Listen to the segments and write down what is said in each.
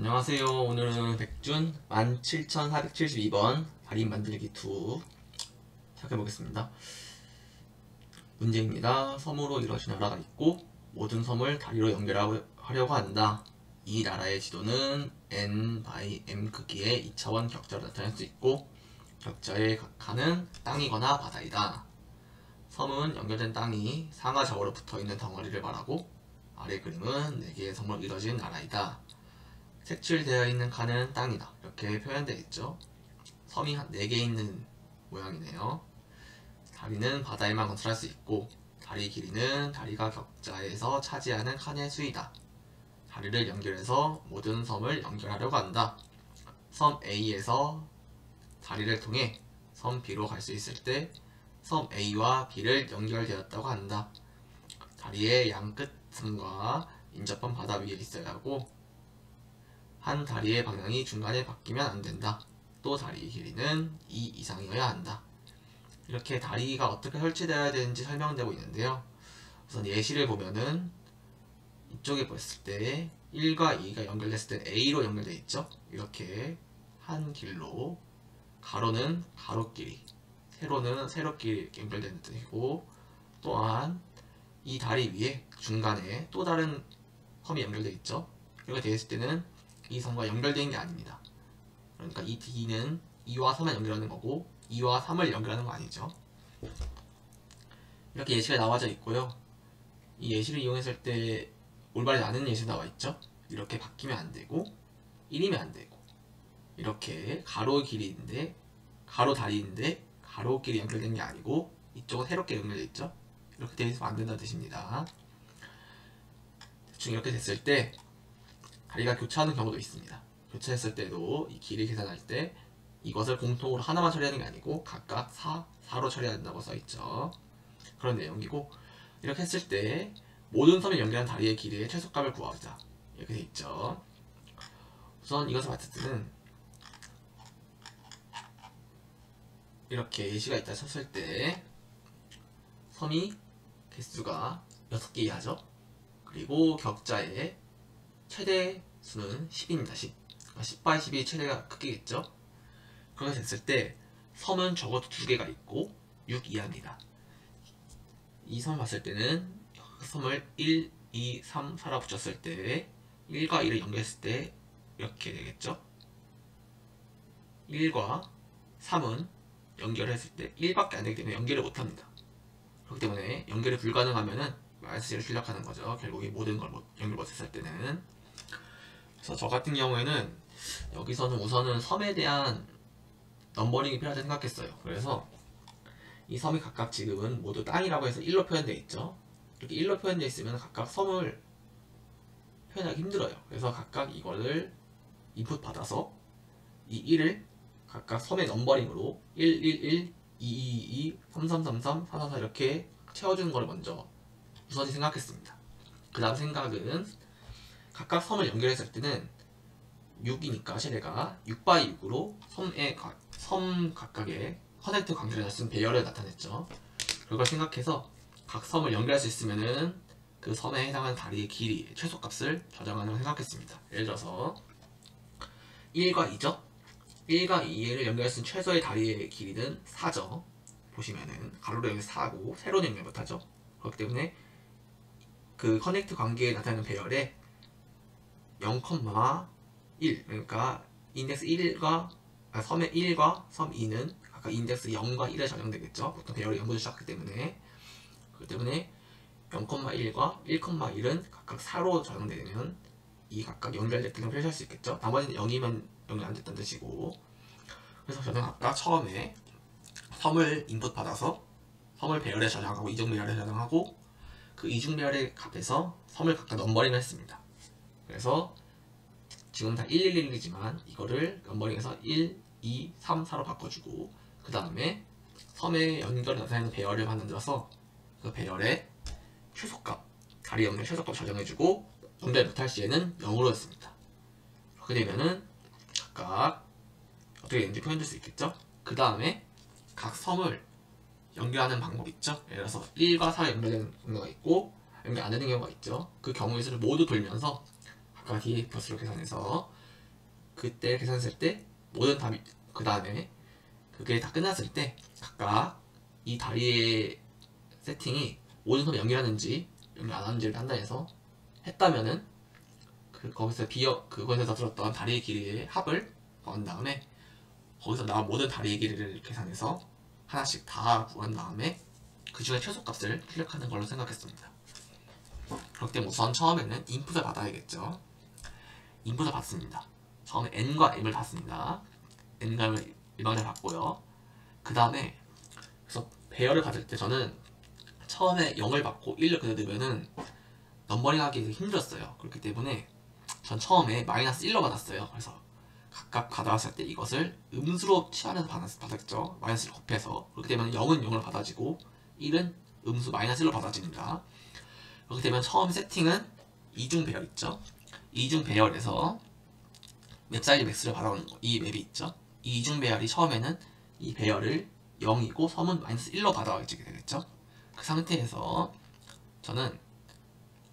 안녕하세요. 오늘은 백준 17472번 다리 만들기 2 시작해보겠습니다. 문제입니다. 섬으로 이루어진 나라가 있고 모든 섬을 다리로 연결하려고 한다. 이 나라의 지도는 n/m 크기의 2차원 격자로 나타낼 수 있고 격자의 칸은 땅이거나 바다이다. 섬은 연결된 땅이 상하좌우로 붙어있는 덩어리를 말하고 아래 그림은 4개의 섬으로 이루어진 나라이다. 색칠되어 있는 칸은 땅이다. 이렇게 표현되어 있죠. 섬이 4개 있는 모양이네요. 다리는 바다에만 건설할 수 있고 다리 길이는 다리가 격자에서 차지하는 칸의 수이다. 다리를 연결해서 모든 섬을 연결하려고 한다. 섬 A에서 다리를 통해 섬 B로 갈 수 있을 때 섬 A와 B를 연결되었다고 한다. 다리의 양끝 섬과 인접한 바다 위에 있어야 하고 한 다리의 방향이 중간에 바뀌면 안된다. 또 다리의 길이는 2 이상이어야 한다. 이렇게 다리가 어떻게 설치되어야 되는지 설명되고 있는데요. 우선 예시를 보면은 이쪽에 봤을 때 1과 2가 연결됐을 때 A로 연결되어 있죠. 이렇게 한 길로 가로는 가로끼리, 세로는 세로끼리 이렇게 연결되는 뜻이고, 또한 이 다리 위에 중간에 또 다른 섬이 연결되어 있죠. 이렇게 되어 있을 때는 이 섬과 연결되어 있는 게 아닙니다. 그러니까 이 D는 2와 3을 연결하는 거고 2와 3을 연결하는 거 아니죠. 이렇게 예시가 나와져 있고요. 이 예시를 이용했을 때 올바르지 않은 예시 나와 있죠. 이렇게 바뀌면 안 되고 1이면 안 되고, 이렇게 가로 길이인데 가로 다리인데 가로 길이 연결된 게 아니고 이쪽은 세롭게 연결되어 있죠. 이렇게 되어 있으면 안 된다는 뜻입니다. 대충 이렇게 됐을 때 다리가 교차하는 경우도 있습니다. 교차했을 때도 이 길이 계산할 때 이것을 공통으로 하나만 처리하는 게 아니고 각각 4로 처리해야 된다고 써있죠. 그런 내용이고, 이렇게 했을 때 모든 섬을 연결한 다리의 길이의 최소값을 구하자 이렇게 돼 있죠. 우선 이것을 봤을 때는 이렇게 예시가 있다 쳤을 때 섬이 개수가 6개 이하죠. 그리고 격자의 최대 수는 10입니다. 10. 그러니까 10/10이 최대가 크기겠죠. 그렇게 됐을 때 섬은 적어도 2개가 있고 6 이하입니다. 이 섬을 봤을 때는 섬을 1, 2, 3, 4라 붙였을 때 1과 2를 연결했을 때 이렇게 되겠죠. 1과 3은 연결했을 때 1밖에 안 되기 때문에 연결을 못합니다. 그렇기 때문에 연결이 불가능하면은 마이너스를 출력하는 거죠. 결국 이 모든 걸 연결 못했을 때는. 그래서 저 같은 경우에는 여기서는 우선은 섬에 대한 넘버링이 필요하다고 생각했어요. 그래서 이 섬이 각각 지금은 모두 땅이라고 해서 1로 표현되어 있죠. 이렇게 1로 표현되어 있으면 각각 섬을 표현하기 힘들어요. 그래서 각각 이거를 인풋 받아서 이 1을 각각 섬의 넘버링으로 111, 222, 3333, 444 이렇게 채워주는 걸 먼저 우선히 생각했습니다. 그 다음 생각은 각각 섬을 연결했을 때는 6이니까 최대가 6/6으로 섬 각각의 커넥트 관계를 쓴 배열을 나타냈죠. 그걸 생각해서 각 섬을 연결할 수 있으면은 그 섬에 해당하는 다리의 길이 최소값을 저장하는 걸 생각했습니다. 예를 들어서 1과 2죠. 1과 2를 연결할 수 있는 최소의 다리의 길이는 4죠. 보시면은 가로로 연결 4고 세로는 연결 못하죠. 그렇기 때문에 그 커넥트 관계에 나타나는 배열에 0,1, 그러니까 인덱스 1과 섬의 1과 섬 2는 각각 인덱스 0과 1에 저장되겠죠. 보통 배열이 0부터 시작하기 때문에. 그렇기 때문에 0,1과 1,1은 각각 4로 저장되면 이 각각 연결됐다는 표시할 수 있겠죠. 나머지는 0이면 연결 안 됐다는 뜻이고. 그래서 저는 아까 처음에 섬을 인풋 받아서 섬을 배열에 저장하고 이중 배열에 저장하고 그 이중 배열의 값에서 섬을 각각 넘버링을 했습니다. 그래서 지금 다 111이지만 이거를 넘버링해서 1, 2, 3, 4로 바꿔주고, 그 다음에 섬의 연결을 나타내는 배열을 만들어서 그 배열의 최소값, 다리 연결 최소값 저장해주고 연결 못할 시에는 0으로 했습니다. 그렇게 되면은 각각 어떻게 되는지 표현될 수 있겠죠? 그 다음에 각 섬을 연결하는 방법이 있죠? 예를 들어서 1과 4가 연결되는 경우가 있고 연결 안 되는 경우가 있죠. 그 경우의 수를 모두 돌면서 각각 DA+로 계산해서 그때 계산했을 때 모든 답이 그 다음에 그게 다 끝났을 때 각각 이 다리의 세팅이 모든 섬이 연결하는지 연결 안 하는지를 판단해서 했다면은 그것에서 들었던 다리의 길이의 합을 구한 다음에 거기서 나온 모든 다리의 길이를 계산해서 하나씩 다 구한 다음에 그 중에 최소값을 출력하는 걸로 생각했습니다. 그렇기 때문에 우선 처음에는 인풋을 받아야겠죠. 인풋을 받습니다. 처음에 n과 m을 받습니다. n과 m을 일방적으로 받고요. 그 다음에 그래서 배열을 받을 때 저는 처음에 0을 받고 1을 그대로 넣으면은 넘버링 하기 되게 힘들었어요. 그렇기 때문에 전 처음에 마이너스 1로 받았어요. 그래서 각각 받아왔을 때 이것을 음수로 치환해서 받았죠. 마이너스 1을 곱해서. 그렇게 되면 0은 0을 받아지고 1은 음수 마이너스 1로 받아집니다. 그렇게 되면 처음 세팅은 이중 배열 있죠. 이중 배열에서 맵 사이즈 맥스를 받아오는 거, 이 맵이 있죠. 이 이중 배열이 처음에는 이 배열을 0이고 섬은 마이너스 1로 받아와지게 되겠죠. 그 상태에서 저는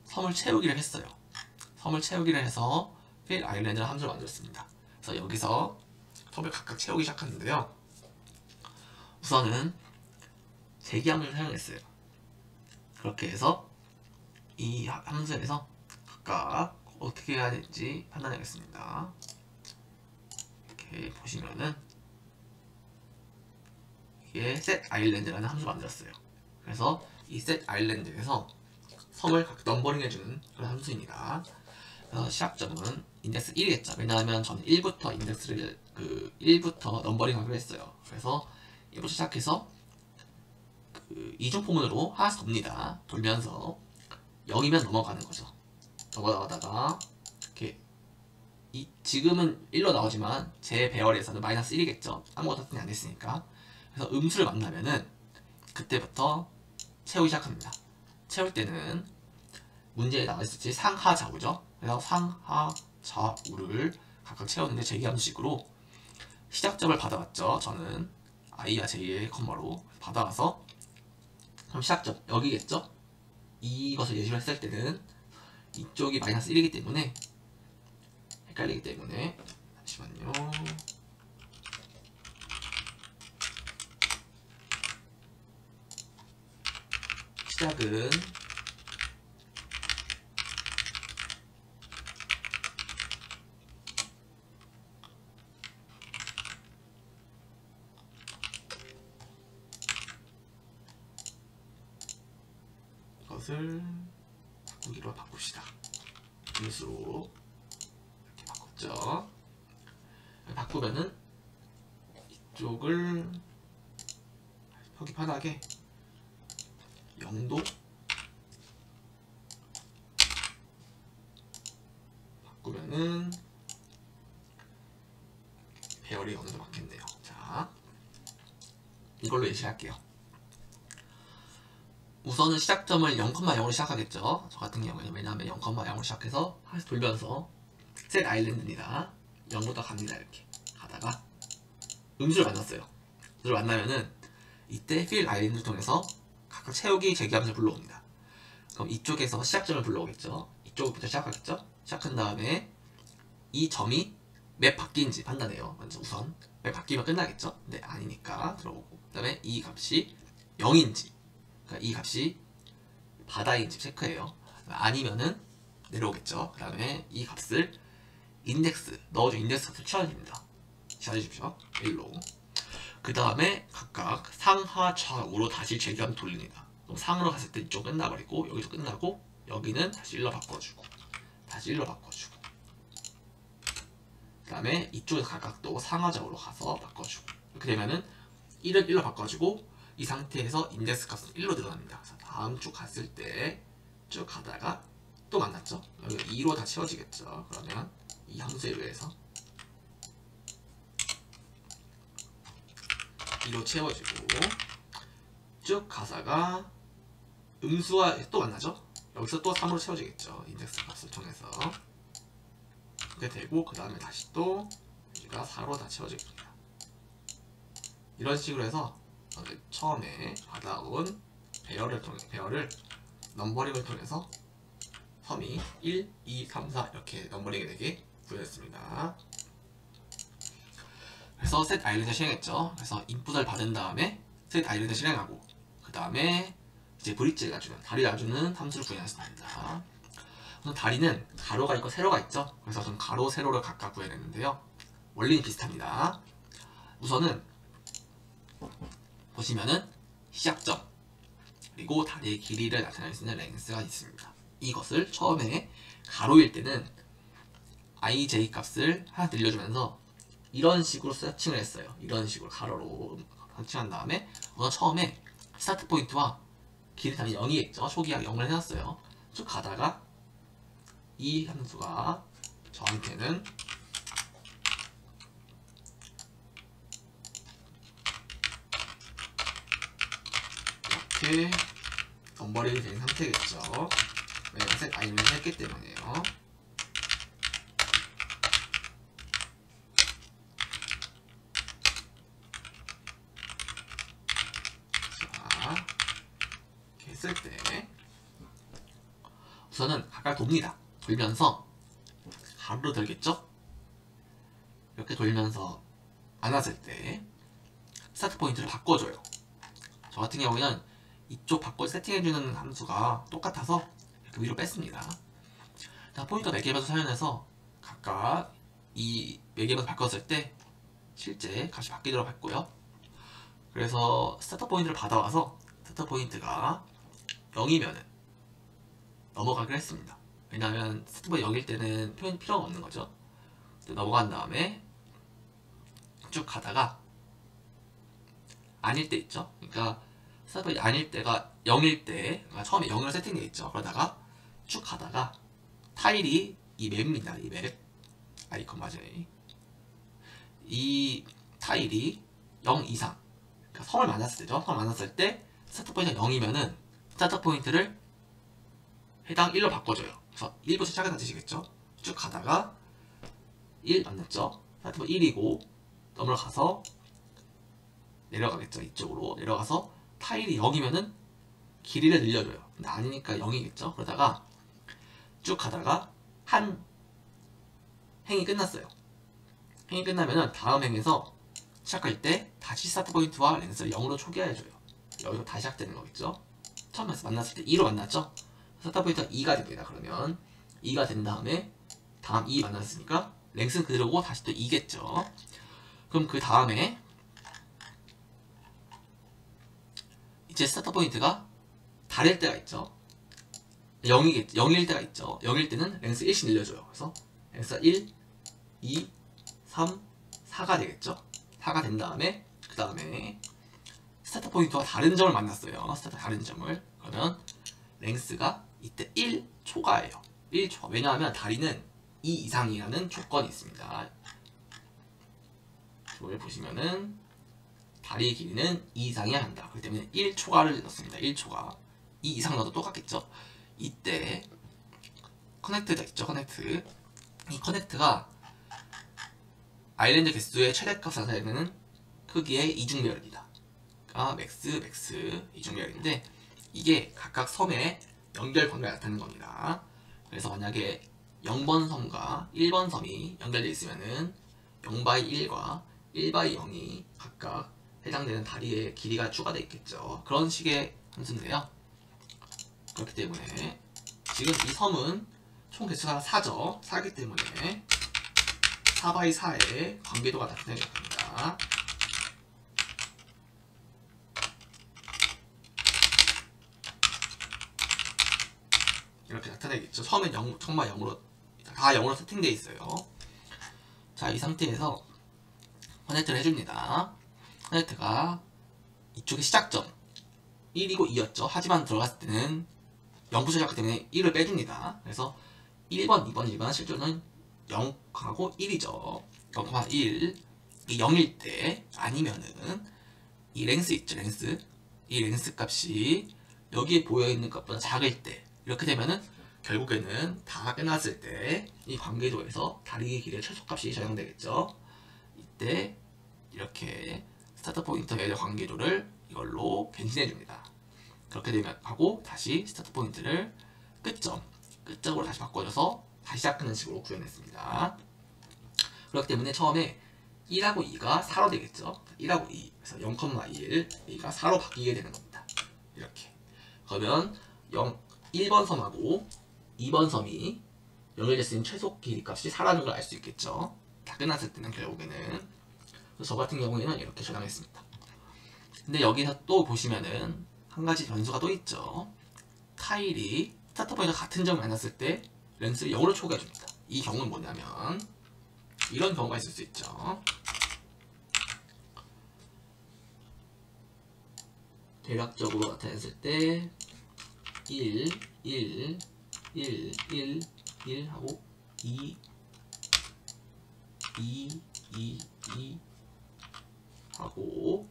섬을 채우기를 했어요. 섬을 채우기를 해서 fill 아일랜드라는 함수를 만들었습니다. 그래서 여기서 섬을 각각 채우기 시작하는데요. 우선은 제기 함수를 사용했어요. 그렇게 해서 이 함수에서 각각 어떻게 해야 될지 판단하겠습니다. 이렇게 보시면은 이게 set island라는 함수를 만들었어요. 그래서 이 set island에서 섬을 각 넘버링 해주는 그런 함수입니다. 그래서 시작점은 인덱스 1이겠죠. 왜냐하면 저는 1부터 인덱스를 1부터 넘버링 하기로 했어요. 그래서 1부터 시작해서 이중 포문으로 하나씩 돕니다. 돌면서 0이면 넘어가는 거죠. 넘어가다가 이렇게 지금은 1로 나오지만 제 배열에서는 마이너스 1이겠죠. 아무것도 세팅 안 했으니까. 그래서 음수를 만나면은 그때부터 채우기 시작합니다. 채울 때는 문제에 나와 있을지 상하좌우죠. 그래서 상하좌우를 각각 채웠는데 제기함식으로 시작점을 받아왔죠. 저는 i와 j의 컴마로 받아와서 그럼 시작점 여기겠죠. 이것을 예시로 했을 때는 이쪽이 마이너스 1이기 때문에 헷갈리기 때문에 잠시만요. 시작은 이것을 바꾸기로 바꿉시다. 인수로 이렇게 바꿨죠. 바꾸면은 이쪽을 표기판하게 0도 바꾸면은 배열이 어느 정도 맞겠네요. 자, 이걸로 예시할게요. 우선은 시작점을 0,0으로 시작하겠죠. 저 같은 경우에는 왜냐하면 0,0으로 시작해서 하나씩 돌면서 set island입니다. 0부터 갑니다. 이렇게 가다가 음수를 만났어요. 음수를 만나면은 이때 fill island를 통해서 각각 채우기 제기함수를 불러옵니다. 그럼 이쪽에서 시작점을 불러오겠죠. 이쪽부터 시작하겠죠. 시작한 다음에 이 점이 맵 바뀐지 판단해요. 먼저 우선 맵 바뀌면 끝나겠죠. 근데 아니니까 들어오고 그 다음에 이 값이 0인지 그러니까 이 값이 바다인지 체크해요. 아니면은 내려오겠죠. 그 다음에 이 값을 인덱스 넣어준 인덱스 값을 치워줍니다. 치워주십시오. 1로. 그 다음에 각각 상하 좌우로 다시 제기함 돌립니다. 그럼 상으로 갔을 때 이쪽 끝나버리고 여기도 끝나고 여기는 다시 1로 바꿔주고 다시 1로 바꿔주고 그 다음에 이쪽에서 각각 또 상하 좌우로 가서 바꿔주고 이렇게 되면은 1은 1로 바꿔주고 이 상태에서 인덱스 값은 1로 늘어납니다. 그래서 다음 쭉 갔을 때 쭉 가다가 또 만났죠. 여기 2로 다 채워지겠죠. 그러면 이 함수에 의해서 2로 채워지고 쭉 가다가 음수와 또 만나죠. 여기서 또 3으로 채워지겠죠. 인덱스 값을 통해서 이렇게 되고 그 다음에 다시 또 여기가 4로 다 채워지겠습니다. 이런 식으로 해서 처음에 받아온 배열을 넘버링을 통해서 섬이 1, 2, 3, 4 이렇게 넘버링이 되게 구현했습니다. 그래서 set island을 실행했죠. 그래서 인풋을 받은 다음에 set island을 실행하고 그 다음에 이제 브릿지를 놔주는 다리를 놔주는 함수를 구현했습니다. 우선 다리는 가로가 있고 세로가 있죠. 그래서 저는 가로, 세로를 각각 구현했는데요. 원리는 비슷합니다. 우선은 보시면은 시작점 그리고 다리의 길이를 나타낼 수 있는 랭스가 있습니다. 이것을 처음에 가로일 때는 ij 값을 하나 늘려주면서 이런 식으로 세팅을 했어요. 이런 식으로 가로로 설치한 다음에 우선 처음에 스타트 포인트와 길이 당연히 0이겠죠. 초기화 0을 해놨어요. 쭉 가다가 이 함수가 저한테는 이렇게 넘버링이 된 상태겠죠. 왜냐면 셋 아이를 했기 때문에요. 자, 이렇게 했을 때 우선은 각각 돕니다. 돌면서 가로로 돌겠죠? 이렇게 돌면서 안 왔을 때 스타트 포인트를 바꿔줘요. 저 같은 경우에는 이쪽 바꿔 세팅해주는 함수가 똑같아서 이렇게 위로 뺐습니다. 포인터 매개변수 사용해서 각각 이 매개변수 바꿨을 때 실제 값이 바뀌도록 했고요. 그래서 스타트 포인트를 받아와서 스타트 포인트가 0이면은 넘어가기로 했습니다. 왜냐하면 스타트 포인트 0일 때는 표현이 필요가 없는 거죠. 넘어간 다음에 쭉 가다가 아닐 때 있죠. 그러니까 스타트 포인트 아닐 때가 0일 때, 그러니까 처음에 0으로 세팅되어 있죠. 그러다가 쭉 가다가 타일이 이 맵입니다. 이 맵 아이콘 맞아요. 이 타일이 0 이상, 그러니까 성을 만났을 때죠. 성을 만났을 때 스타트 포인트가 0이면은 스타트 포인트를 해당 1로 바꿔줘요. 그래서 1부터 시작해서 드시겠죠. 쭉 가다가 1 만났죠. 스타트 포인트 1이고 넘어가서 내려가겠죠. 이쪽으로 내려가서 타일이 0이면은 길이를 늘려줘요. 근데 아니니까 0이겠죠. 그러다가 쭉 가다가 한 행이 끝났어요. 행이 끝나면은 다음 행에서 시작할 때 다시 스타트 포인트와 랭스를 0으로 초기화해줘요. 여기서 다시 시작되는 거겠죠. 처음에 만났을 때 2로 만났죠. 스타트 포인트가 2가 됩니다. 그러면 2가 된 다음에 다음 2 만났으니까 랭스는 그대로고 다시 또 2겠죠. 그럼 그 다음에 이제 스타트 포인트가 다를 때가 있죠. 0일 때가 있죠. 0일 때는 랭스 1씩 늘려줘요. 그래서 랭스가 1, 2, 3, 4가 되겠죠. 4가 된 다음에 그 다음에 스타트 포인트와 다른 점을 만났어요. 스타트 다른 점을. 그러면 랭스가 이때 1초가예요. 1초. 왜냐하면 다리는 2 이상이라는 조건이 있습니다. 이걸 보시면은 다리의 길이는 2 이상이어야 한다. 그렇기 때문에 1초가를 넣습니다. 1초가. 2 이상 넣어도 똑같겠죠. 이때 커넥트가 있죠. 커넥트. 이 커넥트가 아일랜드 개수의 최대값을 나타내는 크기의 이중배열입니다. 그러니까 맥스 이중배열인데 이게 각각 섬의 연결 관계가 나타내는 겁니다. 그래서 만약에 0번 섬과 1번 섬이 연결되어 있으면은 0/1과 1/0이 각각 해당되는 다리의 길이가 추가되어 있겠죠. 그런 식의 함수인데요. 그렇기 때문에 지금 이 섬은 총 개수가 4죠. 4이기 때문에 4/4의 관계도가 나타나겠습니다. 이렇게 나타내겠죠. 처음엔 0, 정말 0으로 다 0으로 세팅되어 있어요. 자, 이 상태에서 커넥트를 해줍니다. 커넥트가 이쪽의 시작점 1이고 2였죠. 하지만 들어갔을 때는 0부터 시작하기 때문에 1을 빼줍니다. 그래서 1번, 2번, 1번 실제로는 0하고 1이죠. 0,1 이 0일 때 아니면은 이 랭스 있죠. 랭스 이 랭스 값이 여기에 보여있는 것보다 작을 때 이렇게 되면은 결국에는 다 끝났을 때 이 관계도에서 다리 길이의 최소값이 적용되겠죠. 이때 이렇게 스타트 포인터의 관계도를 이걸로 갱신해 줍니다. 그렇게 되면 하고 다시 스타트 포인트를 끝점으로 다시 바꿔줘서 다시 시작하는 식으로 구현했습니다. 그렇기 때문에 처음에 1하고 2가 4로 되겠죠. 1하고 2, 그래서 0,1, 2가 4로 바뀌게 되는 겁니다. 이렇게. 그러면 1번 섬하고 2번 섬이 연결될 수 있는 최소 길이 값이 4라는 걸 알 수 있겠죠. 다 끝났을 때는 결국에는. 그래서 저 같은 경우에는 이렇게 저장했습니다. 근데 여기서 또 보시면은 한 가지 변수가 또 있죠. 타일이 스타트 포인트와 같은 점을 만났을 때 렌즈를 0으로 초기화해줍니다. 이 경우는 뭐냐면 이런 경우가 있을 수 있죠. 대략적으로 나타냈을 때 1, 1, 1, 1, 1 하고 2, 2, 2, 2 하고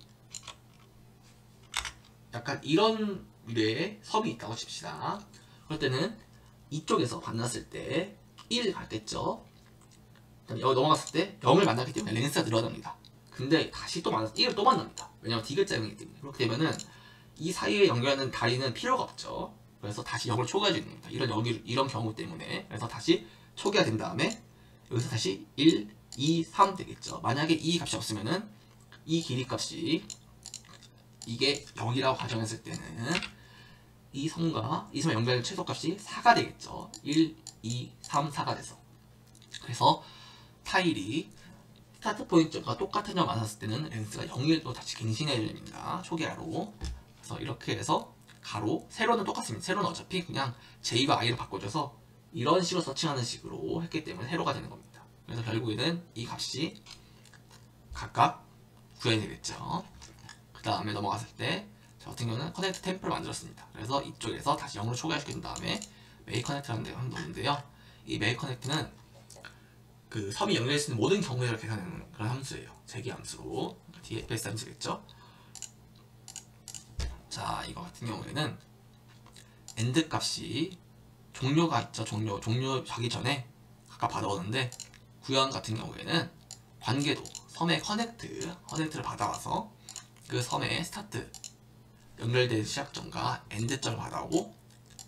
약간 이런 류의 섬이 있다고 칩시다. 그럴 때는 이쪽에서 만났을 때 1 갔겠죠. 여기 넘어갔을 때 0을 만나기 때문에 렌스가 늘어납니다. 근데 다시 또 만나서 1을 또 만납니다. 왜냐면 D글자이기 때문에. 그렇게 되면은 이 사이에 연결하는 다리는 필요가 없죠. 그래서 다시 0을 초기화해 주는 겁니다. 이런 경우 때문에. 그래서 다시 초기화된 다음에 여기서 다시 1, 2, 3 되겠죠. 만약에 이 값이 없으면은 이 길이 값이 이게 0이라고 가정했을 때는 이 섬과 이 섬의 연결된 최소값이 4가 되겠죠. 1, 2, 3, 4가 돼서. 그래서 타일이 스타트 포인트가 똑같은 점 만났을 때는 렌스가 0일로 다시 갱신해야 됩니다. 초기화로. 그래서 이렇게 해서 가로, 세로는 똑같습니다. 세로는 어차피 그냥 J와 I로 바꿔줘서 이런 식으로 서칭하는 식으로 했기 때문에 세로가 되는 겁니다. 그래서 결국에는 이 값이 각각 구해야 되겠죠. 그 다음에 넘어갔을 때 저 같은 경우는 커넥트 템플을 만들었습니다. 그래서 이쪽에서 다시 0으로 초기화시킨 다음에 메이크 커넥트라는 데가 한다는데요. 이 메이크 커넥트는 그 섬이 연결될 수 있는 모든 경우를 계산하는 그런 함수예요. 재기 함수로. DFS 함수겠죠. 자, 이거 같은 경우에는 엔드 값이 종료가 있죠. 종료하기 전에 각각 받아오는데 구현 같은 경우에는 관계도 섬의 커넥트를 받아와서 그 섬의 스타트 연결된 시작점과 엔드점을 받아오고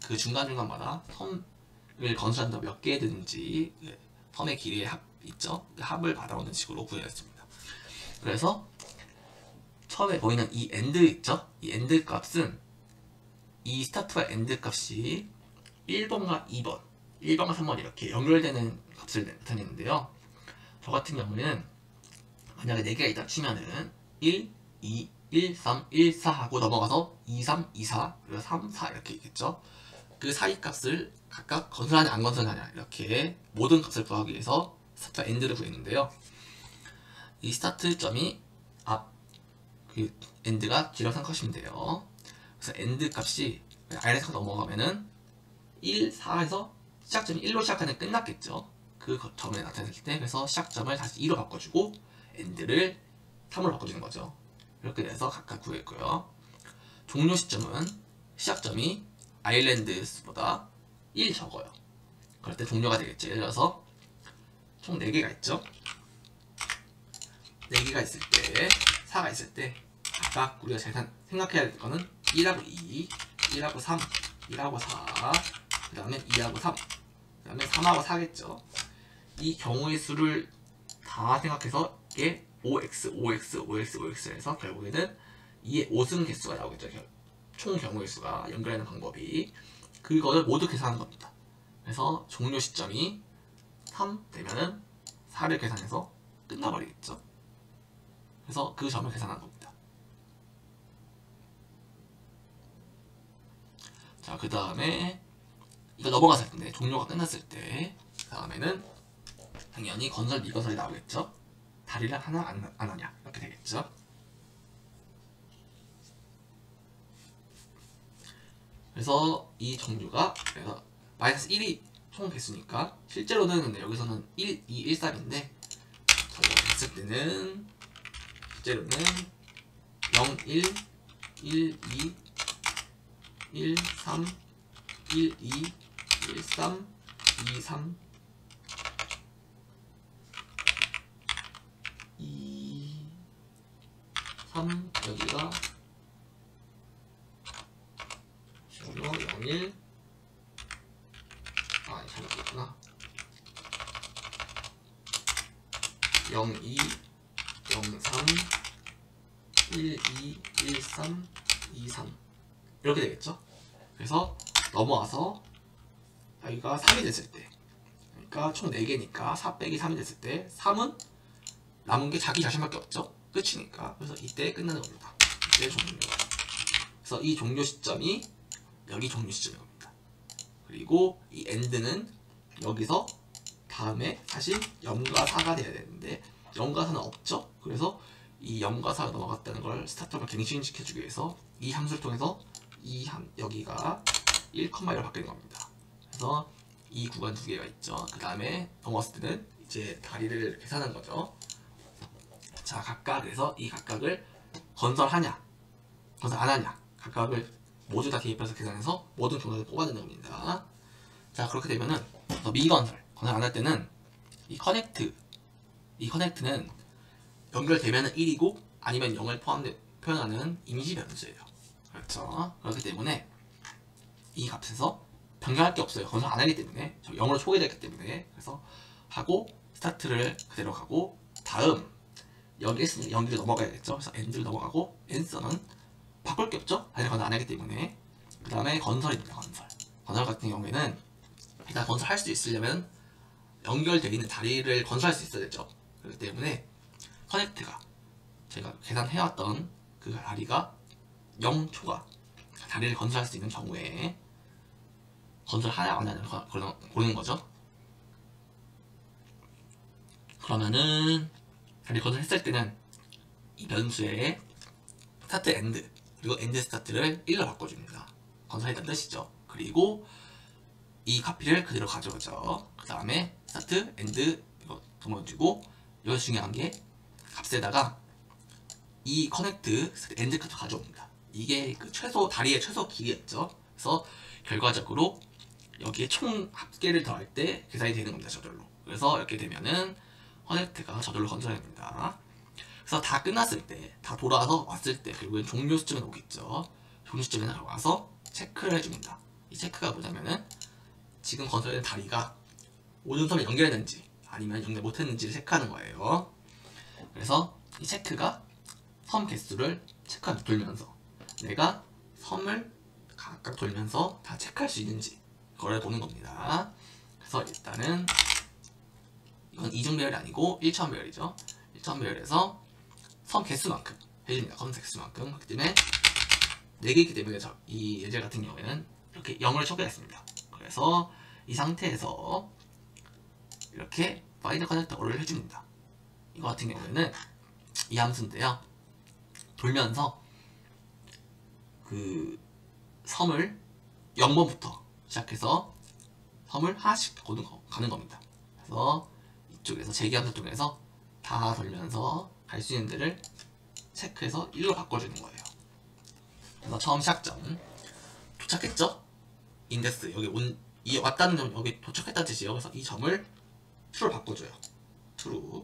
그 중간중간마다 섬을 건설한다 몇 개 되는지 섬의 길이의 합 있죠. 그 합을 받아오는 식으로 구현했습니다. 그래서 처음에 보이는 이 엔드 있죠. 이 엔드 값은 이 스타트와 엔드 값이 1번과 2번, 1번과 3번 이렇게 연결되는 값을 나타내는데요. 저 같은 경우에는 만약에 4개가 있다 치면은 1, 2, 1, 3, 1, 4 하고 넘어가서 2, 3, 2, 4, 그리고 3, 4 이렇게 있겠죠. 그 사이 값을 각각 건설하냐 안 건설하냐 이렇게 모든 값을 구하기 위해서 스타트와 엔드를 구했는데요. 이 스타트점이 그 엔드가 G라고 생각하시면 돼요. 그래서 엔드 값이 R에서 넘어가면은 1, 4에서 시작점이 1로 시작하는 끝났겠죠. 그 점에 나타냈을 때 그래서 시작점을 다시 2로 바꿔주고 엔드를 3으로 바꿔주는 거죠. 이렇게 돼서 각각 구했고요. 종료 시점은 시작점이 아일랜드보다 1 적어요. 그럴 때 종료가 되겠죠. 예를 들어서 총 4개가 있죠. 4개가 있을 때 4가 있을 때 각각 우리가 생각해야 될 거는 1하고 2, 1하고 3, 1하고 4, 그 다음에 2하고 3, 그 다음에 3하고 4겠죠. 이 경우의 수를 다 생각해서 이게 5x, 5x, 5x, 5x 해서 결국에는 2의 5승 개수가 나오겠죠. 총 경우의 수가 연결하는 방법이 그거를 모두 계산하는 겁니다. 그래서 종료 시점이 3 되면은 4를 계산해서 끝나버리겠죠. 그래서 그 점을 계산한 겁니다. 자, 그 다음에 이거 넘어갔을 텐데 종료가 끝났을 때 그 다음에는 당연히 건설 미건설이 나오겠죠. 다리를 하나 안 하냐 이렇게 되겠죠. 그래서 이 종류가 그래서 마이너스 1이 총 개수니까 실제로는 근데 여기서는 1, 2, 1, 3인데 저희가 봤을 때는 실제로는 0, 1, 1, 2, 1, 3, 1, 2, 1, 3, 2, 3, 2, 3 여기가 0, 1 잘못했구나. 0, 2, 03 12 13 23 이렇게 되겠죠. 그래서 넘어와서 여기가 3이 됐을 때, 그러니까 총 4개니까 4 빼기 3이 됐을 때 3은 남은 게 자기 자신밖에 없죠. 끝이니까. 그래서 이때 끝나는 겁니다. 이때 종료. 그래서 이 종료 시점이 여기 종료 시점인 겁니다. 그리고 이 end는 여기서 다음에 사실 0과 4가 돼야 되는데 0과 4는 없죠. 그래서 이 0과 4가 넘어갔다는 걸 스타트업을 갱신시켜주기 위해서 이 함수를 통해서 여기가 1,1로 바뀌는 겁니다. 그래서 이 구간 2개가 있죠. 그 다음에 넘어왔을 때는 이제 다리를 계산한 거죠. 자, 각각 그래서 이 각각을 건설하냐 건설 안하냐 각각을 모두 다 대입해서 계산해서 모든 경로를 뽑아내는 겁니다. 자, 그렇게 되면은 미건설 건설 안 할 때는 이 커넥트는 연결되면은 1이고 아니면 0을 표현하는 임시 변수예요. 그렇죠. 그렇기 때문에 이 값에서 변경할 게 없어요. 건설 안 하기 때문에 0으로 초기됐기 때문에. 그래서 하고 스타트를 그대로 가고 다음 여기 있으면 연기를 넘어가야겠죠. 그래서 end를 넘어가고 answer는 바꿀 게 없죠. 아니 건설 안 하기 때문에. 그 다음에 건설입니다. 건설 같은 경우에는 일단 건설할 수 있으려면 연결되어 있는 다리를 건설할 수 있어야 되죠. 그렇기 때문에 커넥트가 제가 계산해왔던 그 다리가 0초가 다리를 건설할 수 있는 경우에 건설하냐 안 하냐 고르는 거죠. 그러면은 다리 건설했을 때는 이 변수에 스타트 엔드 그리고 엔드 스타트를 1로 바꿔줍니다. 건설했다는 뜻이죠. 그리고 이 카피를 그대로 가져오죠. 그 다음에 스타트 엔드 이거 넣어주고 여기서 중요한 게 값에다가 이 커넥트 엔드 값을 가져옵니다. 이게 그 다리의 최소 길이였죠. 그래서 결과적으로 여기에 총 합계를 더할 때 계산이 되는 겁니다. 저절로. 그래서 이렇게 되면은 커넥트가 저절로 건설됩니다. 그래서 다 끝났을 때, 다 돌아와서 왔을 때 결국엔 종료 시점에 오겠죠. 종료 시점에 와서 체크를 해줍니다. 이 체크가 뭐냐면은 지금 건설된 다리가 모든 섬에 연결했는지 아니면 연결 못했는지를 체크하는 거예요. 그래서 이 체크가 섬 개수를 돌면서 내가 섬을 각각 돌면서 다 체크할 수 있는지 그걸 보는 겁니다. 그래서 일단은 이건 이중 배열이 아니고 1차원 배열이죠. 1차원 배열에서 섬 개수만큼 해줍니다. 섬 개수만큼. 그렇기 때문에 4개이기 때문에 이 예제 같은 경우에는 이렇게 0을 초기화했습니다. 그래서 이 상태에서 이렇게 find connector를 해줍니다. 이거 같은 경우에는 이 함수인데요. 돌면서 그 섬을 0번부터 시작해서 섬을 하나씩 가는 겁니다. 그래서 이쪽에서 제기함수 통해서 다 돌면서 갈 수 있는 데를 체크해서 1로 바꿔주는 거예요. 그래서 처음 시작점 도착했죠? 인덱스 여기 왔다는 점 여기 도착했다는 뜻이에요. 그래서 이 점을 true로 바꿔줘요. true.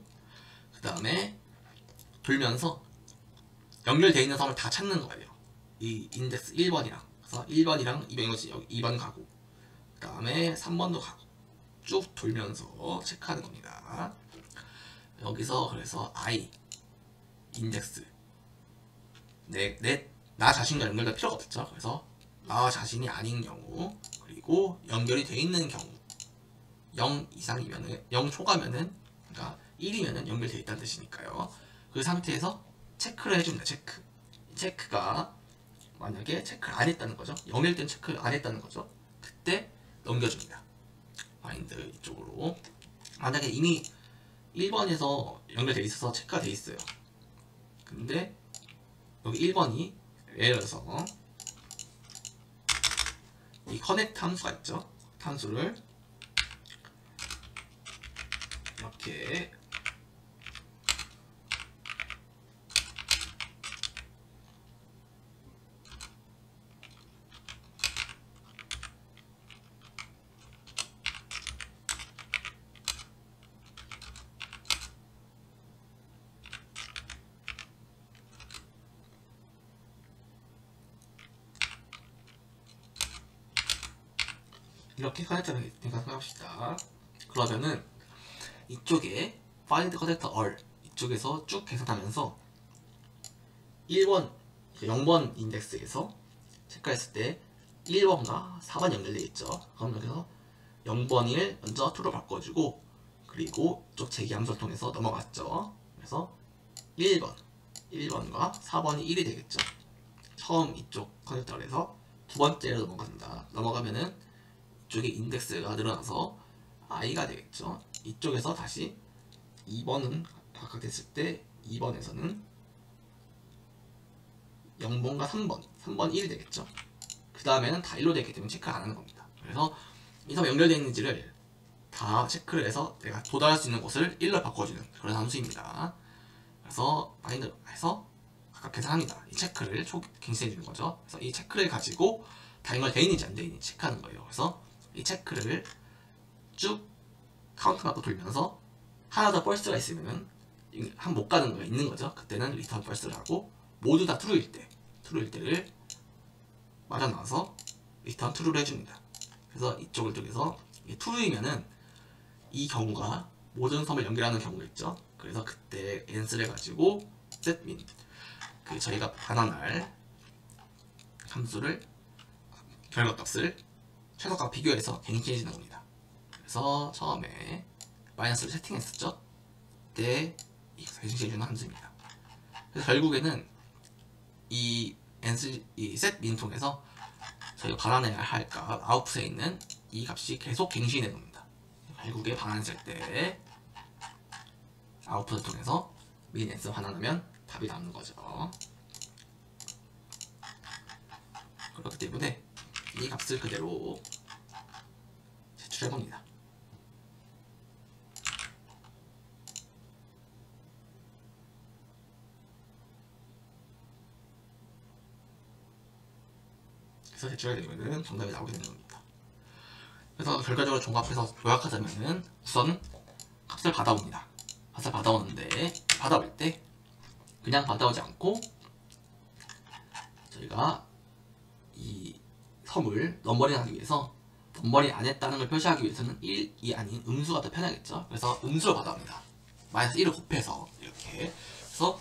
그 다음에 돌면서 연결되어 있는 섬을 다 찾는 거예요. 이 인덱스 1번이랑 그래서 1번이랑 2번이지 여기 2번 가고 그 다음에 3번도 가고 쭉 돌면서 체크하는 겁니다. 여기서 그래서 I 인덱스 나 자신과 연결될 필요가 없죠. 그래서 나 자신이 아닌 경우 그리고 연결이 돼 있는 경우 0 이상이면은 0 초과면은 그러니까 1이면은 연결돼 있다는 뜻이니까요. 그 상태에서 체크를 해줍니다. 체크가 만약에 체크를 안 했다는 거죠. 0일 땐 체크를 안 했다는 거죠. 그때 넘겨줍니다. 마인드 이쪽으로. 만약에 이미 1번에서 연결돼 있어서 체크가 돼 있어요. 근데 여기 1번이 에러여서 이 커넥트 함수가 있죠. 함수를 이렇게 이렇게 커넥터를 생각합시다. 그러면은 이쪽에 find connector all 이쪽에서 쭉 계산하면서 1번, 0번 인덱스에서 체크했을 때 1번과 4번 연결되어 있죠. 그럼 여기서 0번을 먼저 true로 바꿔주고, 그리고 이쪽 제기함수를 통해서 넘어갔죠. 그래서 1번과 4번이 1이 되겠죠. 처음 이쪽 커넥터에서 두 번째로 넘어간다. 넘어가면은 이쪽에 인덱스가 늘어나서 i가 되겠죠. 이쪽에서 다시 2번은 각각 됐을 때 2번에서는 0번과 3번 1이 되겠죠. 그 다음에는 다 1로 되기 때문에 체크 안 하는 겁니다. 그래서 이 섬 연결되어 있는지를 다 체크를 해서 내가 도달할 수 있는 곳을 1로 바꿔주는 그런 함수입니다. 그래서 마인드 해서 각각 계산합니다. 이 체크를 갱신해 주는 거죠. 그래서 이 체크를 가지고 다 연결되어 있는지 안 되어 있는지 체크하는 거예요. 그래서 이 체크를 쭉 카운트 마크 돌면서 하나 더 펄스가 있으면은 한 못 가는 거가 있는 거죠. 그때는 리턴 펄스를 하고, 모두 다 true일 때를 맞아 나와서 리턴 true를 해줍니다. 그래서 이쪽을 통해서 true이면은 이 경우가 모든 섬을 연결하는 경우가 있죠. 그래서 그때 ans를 가지고 setmin, 저희가 반환할 함수를 결과값을 최소값 비교해서 갱신해 주는 겁니다. 그래서 처음에 마이너스를 세팅했었죠. 그때 갱신해 주는 함수입니다. 그래서 결국에는 이 setmin 통해서 저희가 반환해야 할 값 아웃풋에 있는 이 값이 계속 갱신해 줍니다. 결국에 반환했을 때 아웃풋을 통해서 min s 환환하면 답이 나오는 거죠. 그렇기 때문에 이 값을 그대로 제출해 봅니다. 그래서 제출하게 되면 정답이 나오게 되는 겁니다. 그래서 결과적으로 종합해서 요약하자면은 우선 값을 받아옵니다. 값을 받아오는데, 받아올 때 그냥 받아오지 않고 저희가 이 섬을 넘버링 하기 위해서 넘버링 안 했다는 걸 표시하기 위해서는 1이 아닌 음수가 더 편하겠죠. 그래서 음수로 받아옵니다. 마이너스 1을 곱해서 이렇게. 그래서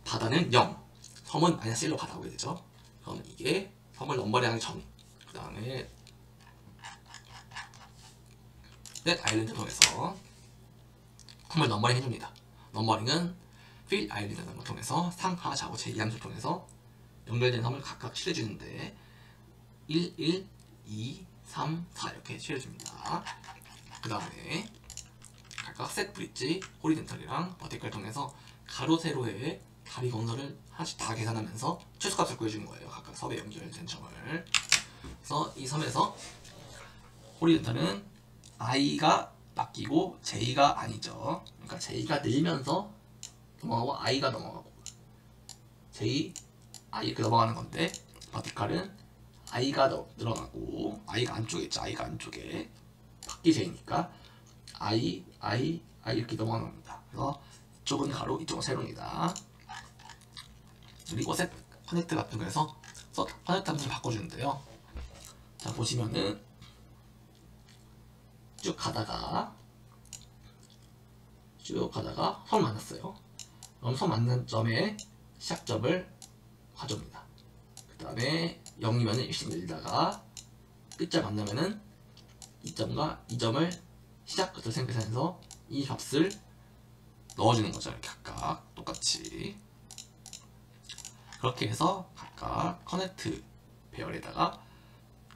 바다는 0, 섬은 마이너스 1로 받아오게 되죠. 그럼 이게 섬을 넘버링 하기 전, 그 다음에 넷 아일랜드 통해서 섬을 넘버링 해줍니다. 넘버링은 fill 아일랜드라는 걸 통해서 상하 좌우 제이함수를 통해서 연결된 섬을 각각 칠해주는데 1, 1, 2, 3, 4 이렇게 칠해줍니다. 그 다음에 각각 셋 브릿지, 호리젠털이랑 버티컬 통해서 가로, 세로의 다리 건설을 하나씩 다 계산하면서 최소값을 구해주는 거예요. 각각 섬에 연결된 점을. 그래서 이 섬에서 호리젠털은 i가 바뀌고 j가 아니죠. 그러니까 j가 늘면서 넘어가고 i가 넘어가고 j, i 이렇게 넘어가는 건데, 버티컬은 i가 늘어나고 i가 안쪽에 있죠. i가 안쪽에 바퀴 j니까 i 이렇게 넘어가는 겁니다. 그래서 이쪽은 가로, 이쪽은 세로입니다. 그리고 셋 커넥트 같은 거에서 커넥트 함수를 바꿔주는데요. 자, 보시면은 쭉 가다가 섬 만났어요. 그럼 섬 만난 점에 시작점을 가져옵니다. 그 다음에 0이면 1씩 늘다가 끝점 만나면은 이 점과 이 점을 시작 끝을 생각해서 이 값을 넣어주는 거죠. 이렇게 각각 똑같이. 그렇게 해서 각각 커넥트 배열에다가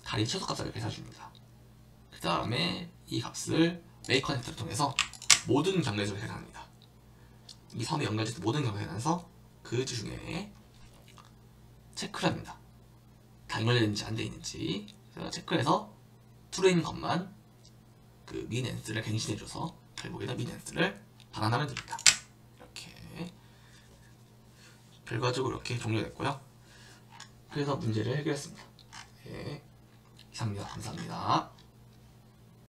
다리 최소값을 계산해줍니다. 그 다음에 이 값을 make 커넥트를 통해서 모든 경계수를 계산합니다. 이 섬에 연결된 모든 경계를 계산해서 그 중에 체크를 합니다. 다 연결되는지 안 되는지. 그래서 체크해서 true에 있는 것만 그 min ans를 갱신해줘서 결국에는 min ans를 반환하면 됩니다. 이렇게 결과적으로 이렇게 종료됐고요. 그래서 문제를 해결했습니다. 네, 이상입니다. 감사합니다.